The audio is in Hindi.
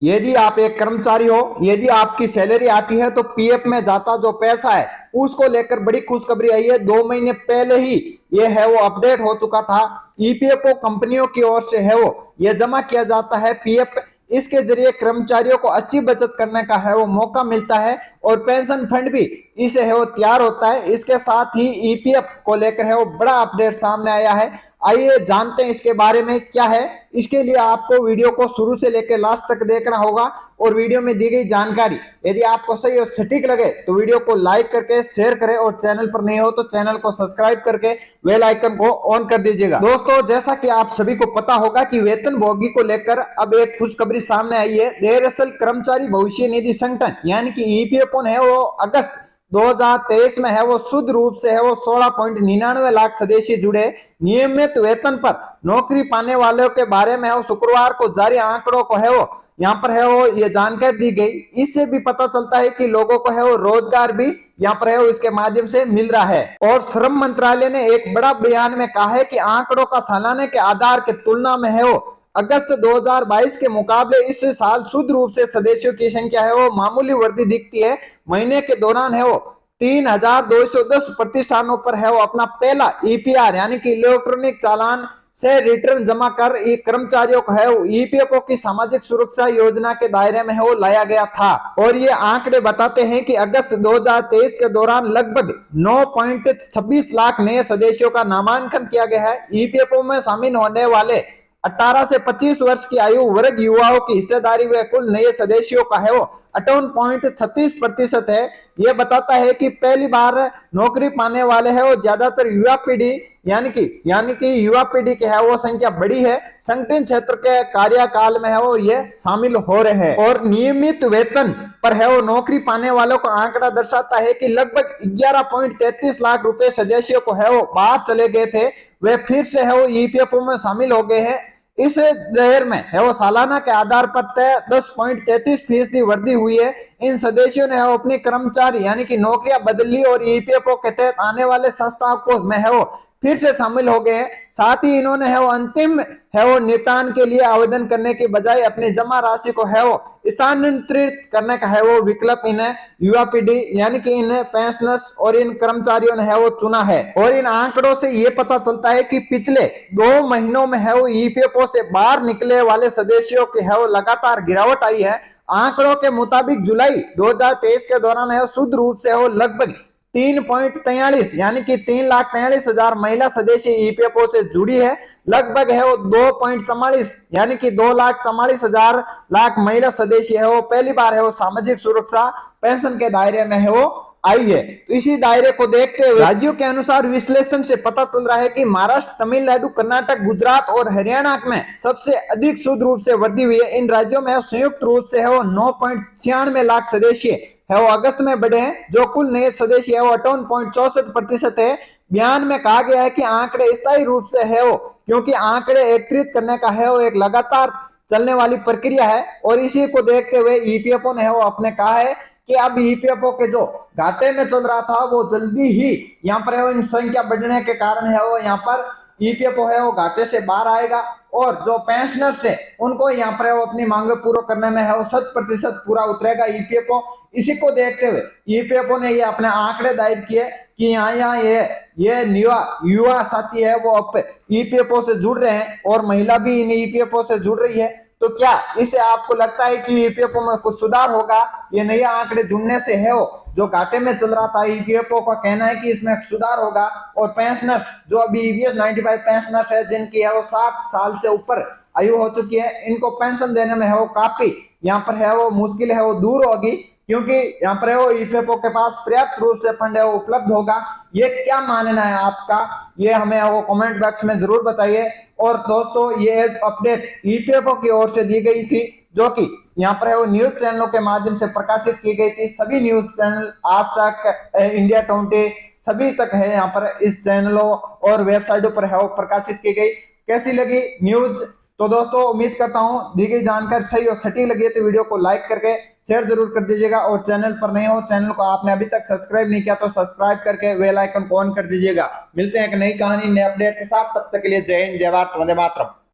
यदि आप एक कर्मचारी हो, यदि आपकी सैलरी आती है तो पीएफ में जाता जो पैसा है उसको लेकर बड़ी खुशखबरी आई है। 2 महीने पहले ही ये है वो अपडेट हो चुका था। ईपीएफओ कंपनियों की ओर से है वो ये जमा किया जाता है पीएफ। इसके जरिए कर्मचारियों को अच्छी बचत करने का है वो मौका मिलता है और पेंशन फंड भी इसे है वो तैयार होता है। इसके साथ ही ईपीएफ को लेकर है वो बड़ा अपडेट सामने आया है। आइए जानते हैं इसके बारे में क्या है। इसके लिए आपको वीडियो को शुरू से लेकर लास्ट तक देखना होगा और वीडियो में दी गई जानकारी यदि आपको सही और सटीक लगे तो वीडियो को लाइक करके शेयर करें और चैनल पर नहीं हो तो चैनल को सब्सक्राइब करके बेल आइकन को ऑन कर दीजिएगा। दोस्तों, जैसा कि आप सभी को पता होगा कि वेतनभोगी को लेकर अब एक खुशखबरी सामने आई है। दरअसल कर्मचारी भविष्य निधि संगठन यानी कि ईपीएफओ है वो अगस्त 2023 में है वो शुद्ध रूप से है वो 16.99 लाख सदस्य जुड़े। नियमित वेतन पर नौकरी पाने वालों के बारे में है वो शुक्रवार को जारी आंकड़ों को है वो यहाँ पर है वो ये जानकारी दी गई। इससे भी पता चलता है कि लोगों को है वो रोजगार भी यहाँ पर है वो इसके माध्यम से मिल रहा है। और श्रम मंत्रालय ने एक बड़ा बयान में कहा है कि आंकड़ों का सालाने के आधार के तुलना में है वो अगस्त 2022 के मुकाबले इस साल शुद्ध रूप से सदस्यों की संख्या है वो मामूली वृद्धि दिखती है। महीने के दौरान है वो 3210 प्रतिष्ठानों पर है वो अपना पहला ईपीआर यानी कि इलेक्ट्रॉनिक चालान से रिटर्न जमा कर कर्मचारियों को है ईपीएफओ की सामाजिक सुरक्षा योजना के दायरे में है वो लाया गया था। और ये आंकड़े बताते हैं कि अगस्त 2023 के दौरान लगभग 9.26 लाख नए सदस्यों का नामांकन किया गया है। ईपीएफओ में शामिल होने वाले 18 से 25 वर्ष की आयु वर्ग युवाओं की हिस्सेदारी व कुल नए सदस्यों का है वो 58.36% है। यह बताता है कि पहली बार नौकरी पाने वाले है वो ज्यादातर युवा पीढ़ी यानी कि युवा पीढ़ी की है वो संख्या बड़ी है। संगठन क्षेत्र के कार्यकाल में है वो ये शामिल हो रहे हैं। और नियमित वेतन पर है वो नौकरी पाने वालों का आंकड़ा दर्शाता है कि लगभग 11.33 लाख रुपए सदस्यों को है वो बाहर चले गए थे, वे फिर से है वो ईपीएफओ में शामिल हो गए हैं। इस दर में है वो सालाना के आधार पर 10.33% वृद्धि हुई है। इन सदस्यों ने अपनी कर्मचारी यानी कि नौकरियां बदल ली और ईपीएफओ के तहत आने वाले संस्थाओं को में है वो फिर से शामिल हो गए हैं। साथ ही इन्होंने है वो अंतिम है वो निपटान के लिए आवेदन करने के बजाय अपनी जमा राशि को है वो स्थानांतरित करने का है वो विकल्प इन्हें युवा पीढ़ी यानी कि इन पेंशनर्स और इन कर्मचारियों ने है वो चुना है। और इन आंकड़ों से ये पता चलता है कि पिछले 2 महीनों में है वो ईपीएफओ से बाहर निकले वाले सदस्यों की है वो लगातार गिरावट आई है। आंकड़ों के मुताबिक जुलाई 2023 के दौरान है शुद्ध रूप से हो लगभग 3.43 यानी कि 3,43,000 महिला सदस्य ईपीएफओ से जुड़ी है। लगभग है वो 2.44 यानी कि 2,44,000 महिला सदस्य है वो पहली बार है वो सामाजिक सुरक्षा पेंशन के दायरे में है वो आई है। तो इसी दायरे को देखते हुए राज्यों के अनुसार विश्लेषण से पता चल रहा है कि महाराष्ट्र, तमिलनाडु, कर्नाटक, गुजरात और हरियाणा में सबसे अधिक शुद्ध रूप से वृद्धि हुई है। इन राज्यों में संयुक्त रूप से है वो 9.96 लाख सदस्य है वो अगस्त में बढ़े हैं, जो कुल नए सदस्य है वो 58.64% है। बयान में कहा गया है कि आंकड़े स्थायी रूप से है वो क्योंकि आंकड़े एकत्रित करने का है वो एक लगातार चलने वाली प्रक्रिया है। और इसी को देखते हुए ईपीएफओ ने है वो अपने कहा है कि अब ईपीएफओ के जो घाटे में चल रहा था वो जल्दी ही यहाँ पर है वो इन संख्या बढ़ने के कारण है वो यहाँ पर ईपीएफओ है वो घाटे से बाहर आएगा और जो पेंशनर्स है उनको यहाँ पर वो अपनी मांगे पूरा करने में है वो 100% पूरा उतरेगा ईपीएफओ। इसी को देखते हुए ईपीएफओ ने ये अपने आंकड़े दायर किए कि यहाँ ये युवा साथी है वो अब ईपीएफओ से जुड़ रहे हैं और महिला भी इन ईपीएफओ से जुड़ रही है। तो क्या इससे आपको लगता है कि ईपीएफओ में कुछ सुधार होगा? ये नए आंकड़े जुड़ने से है वो जो घाटे में चल रहा था ईपीएफओ का कहना है कि इसमें सुधार होगा और पेंशनर्स जो अभी ईपीएस 95 पेंशनर्स है जिनकी है वो 60 साल से ऊपर आयु हो चुकी है, इनको पेंशन देने में है वो काफी यहाँ पर है वो मुश्किल है वो दूर होगी क्योंकि यहाँ पर है वो ईपीएफओ के पास पर्याप्त रूप से फंड है वो उपलब्ध होगा। ये क्या मानना है आपका, ये हमें वो कमेंट बॉक्स में जरूर बताइए। और दोस्तों, ये अपडेट ईपीएफओ की ओर से दी गई थी जो कि यहाँ पर है वो न्यूज चैनलों के माध्यम से प्रकाशित की गई थी। सभी न्यूज चैनल आज तक, इंडिया 20 सभी तक है यहाँ पर इस चैनलों और वेबसाइटों पर है वो प्रकाशित की गई। कैसी लगी न्यूज? तो दोस्तों, उम्मीद करता हूँ दी गई जानकारी सही और सटीक लगी है तो वीडियो को लाइक करके शेयर जरूर कर दीजिएगा और चैनल पर नहीं हो, चैनल को आपने अभी तक सब्सक्राइब नहीं किया तो सब्सक्राइब करके बेल आइकन को ऑन कर दीजिएगा। मिलते हैं एक नई कहानी, नए अपडेट के साथ, तब तक के लिए जय हिंद, जय भारत, वंदे मातरम।